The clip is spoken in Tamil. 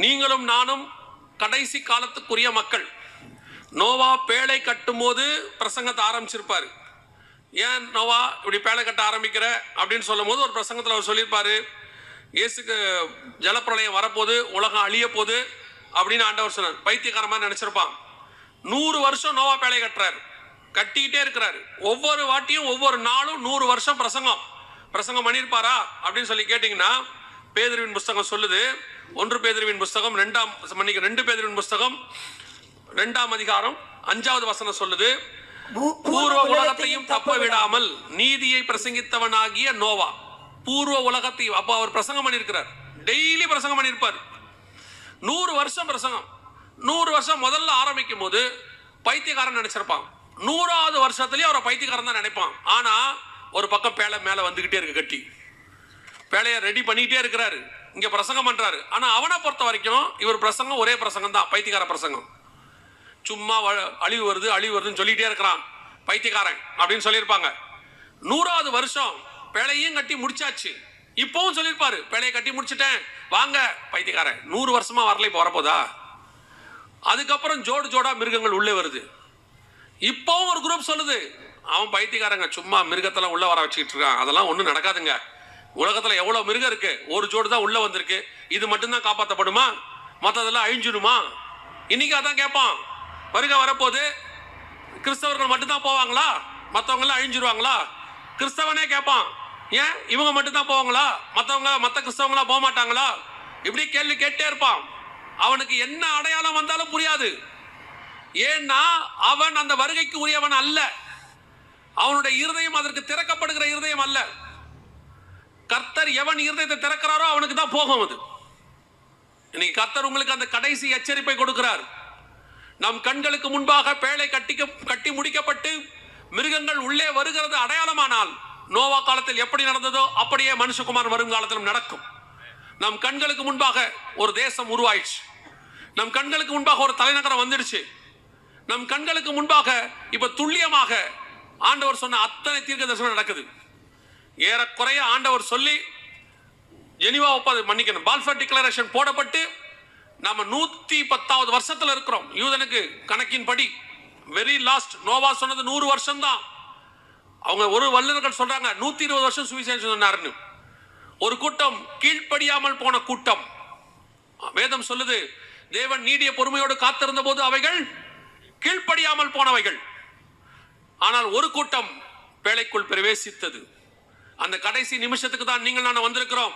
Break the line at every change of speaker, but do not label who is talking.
நீங்களும் நானும் கடைசி காலத்துக்குரிய மக்கள். நோவா பேழை கட்டும் போது பிரசங்கத்தை ஆரம்பிச்சிருப்பாரு. ஏன் நோவா இப்படி பேழை கட்ட ஆரம்பிக்கிற அப்படின்னு சொல்லும் போது ஒரு பிரசங்கத்தில் அவர் சொல்லியிருப்பாரு, இயேசுக்கு ஜலப்பிரளயம் வரப்போது, உலகம் அழிய போது அப்படின்னு ஆண்டவர் சொன்னார். பைத்தியக்காரமாக நினைச்சிருப்பான். 100 வருஷம் நோவா பேழை கட்டுறாரு, கட்டிக்கிட்டே இருக்கிறாரு. ஒவ்வொரு வாட்டியும் ஒவ்வொரு நாளும் 100 வருஷம் பிரசங்கம் பண்ணியிருப்பாரா அப்படின்னு சொல்லி கேட்டிங்கன்னா, பேதுருவின் புஸ்தகம் சொல்லுது. 1 பேதுருவின் புஸ்தகம் 2 பேதுருவின் புஸ்தகம் 2ஆம் அதிகாரம் 5வது வசனம் சொல்லுது, பூர்வ உலகத்தையும் தப்ப விடாமல் நீதியை பிரசங்கித்தவனாகிய நோவா. பூர்வ உலகத்தையும், அப்போ அவர் பிரசங்கம் பண்ணியிருக்கிறார். டெய்லி பிரசங்கம் பண்ணியிருப்பார். 100 வருஷம் பிரசங்கம். 100 வருஷம் முதல்ல ஆரம்பிக்கும் போது பைத்தியக்காரன் நினைச்சிருப்பான். 100வது வருஷத்துலயும் அவரை பைத்தியக்காரன் தான் நினைப்பான். ஆனா ஒரு பக்கம் பேழை மேல வந்துகிட்டே இருக்கு, கட்டி பேழைய ரெடி பண்ணிக்கிட்டே இருக்கிறாரு, இங்க பிரசங்கம் பண்றாரு. ஆனா அவனை பொறுத்த வரைக்கும் இவர் பிரசங்கம் ஒரே பிரசங்கம் தான், பைத்தியக்கார பிரசங்கம். சும்மா அழிவு வருதுன்னு சொல்லிட்டே இருக்கிறான், பைத்தியக்காரன் அப்படின்னு சொல்லியிருப்பாங்க. 100வது வருஷம் பேழையும் கட்டி முடிச்சாச்சு. இப்பவும் சொல்லியிருப்பாரு, பேழையை கட்டி முடிச்சுட்டேன் வாங்க, பைத்தியக்காரன். 100 வருஷமா வரல, இப்போ வரப்போதா? அதுக்கப்புறம் ஜோடா மிருகங்கள் உள்ளே வருது. இப்பவும் ஒரு குரூப் சொல்லுது, அவன் பைத்தியக்காரங்க, சும்மா மிருகத்தெல்லாம் உள்ள வர வச்சுக்கிட்டு இருக்கான், அதெல்லாம் ஒன்றும் நடக்காதுங்க. உலகத்துல எவ்வளவு மிருகம் இருக்கு, ஒரு ஜோடு தான் உள்ள வந்திருக்கு, இது மட்டும்தான் காப்பாற்றப்படுமா, மற்றதெல்லாம் அழிஞ்சிடுமா? இன்னைக்கு அதான் கேட்பான். வருகை வரப்போது, கிறிஸ்தவர்கள் மட்டும்தான் போவாங்களா, மற்றவங்க எல்லாம் அழிஞ்சிருவாங்களா? கிறிஸ்தவனே கேட்பான், ஏன் இவங்க மட்டும்தான் போவாங்களா, மற்ற கிறிஸ்தவங்களா போக மாட்டாங்களா? இப்படி கேள்வி கேட்டே இருப்பான். அவனுக்கு என்ன அடையாளம் வந்தாலும் புரியாது. ஏன்னா அவன் அந்த வருகைக்கு உரியவன் அல்ல. அவனுடைய இருதயம் அதற்கு திறக்கப்படுகிற இருதயம் அல்ல. கர்த்தர் எவன் இருதயத்தை திறக்கிறாரோ அவனுக்கு தான் போகும் அது. இன்னைக்கு கர்த்தர் உங்களுக்கு அந்த கடைசி எச்சரிப்பை கொடுக்கிறார். நம் கண்களுக்கு முன்பாக பேழை கட்டி முடிக்கப்பட்டு மிருகங்கள் உள்ளே வருகிறது அடையாளமானால், நோவா காலத்தில் எப்படி நடந்ததோ அப்படியே மனுஷகுமார் வரும் காலத்திலும் நடக்கும். நம் கண்களுக்கு முன்பாக ஒரு தேசம் உருவாயிடுச்சு, நம் கண்களுக்கு முன்பாக ஒரு தலைநகரம் வந்துடுச்சு, நம் கண்களுக்கு முன்பாக இப்ப துல்லியமாக ஆண்டவர் சொன்ன அத்தனை தீர்க்க தரிசனம் நடக்குது. ஏறக்குறைய ஆண்டவர் சொல்லி ஜெனீவா ஒப்பந்தம் மன்னிக்கணும், பால்ஃபர் டிக்ளரேஷன் போடப்பட்டு நம்ம 110வது வருஷத்துல இருக்கிறோம். யூதனுக்கு கணக்கின் படி வெரி லாஸ்ட். நோவா சொன்னது 100 வருஷம் தான். அவங்க ஒரு வல்லுநர்கள் சொல்றாங்க 120 வருஷம் சுவிசேஷம் சொன்னாருன்னு. ஒரு கூட்டம் கீழ்ப்படியாமல் போன கூட்டம். வேதம் சொல்லுது, தேவன் நீடிய பொறுமையோடு காத்திருந்த போது அவைகள் கீழ்ப்படியாமல் போனவைகள். ஆனால் ஒரு கூட்டம் பேழைக்குள் பிரவேசித்தது. அந்த கடைசி நிமிஷத்துக்கு தான் நீங்கள் நான் வந்திருக்கிறோம்.